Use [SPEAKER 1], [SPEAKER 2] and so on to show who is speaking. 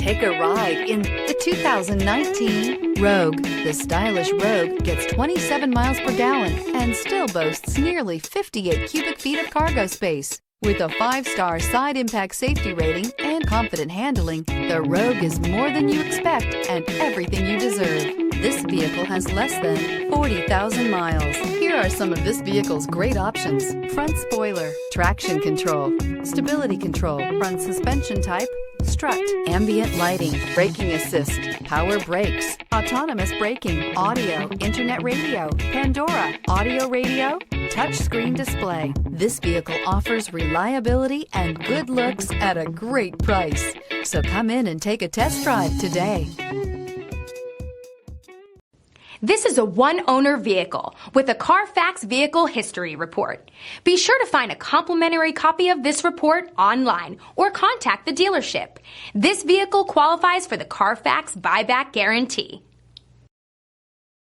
[SPEAKER 1] Take a ride in the 2019 Rogue. The stylish Rogue gets 27 miles per gallon and still boasts nearly 58 cubic feet of cargo space. With a 5-star side impact safety rating and confident handling, the Rogue is more than you expect and everything you deserve. This vehicle has less than 40,000 miles. Here are some of this vehicle's great options: front spoiler, traction control, stability control, front suspension type, strut, ambient lighting, braking assist, power brakes, autonomous braking, audio, internet radio, Pandora, audio radio, touchscreen display. This vehicle offers reliability and good looks at a great price. So come in and take a test drive today.
[SPEAKER 2] This is a one-owner vehicle with a Carfax Vehicle History Report. Be sure to find a complimentary copy of this report online or contact the dealership. This vehicle qualifies for the Carfax Buyback Guarantee.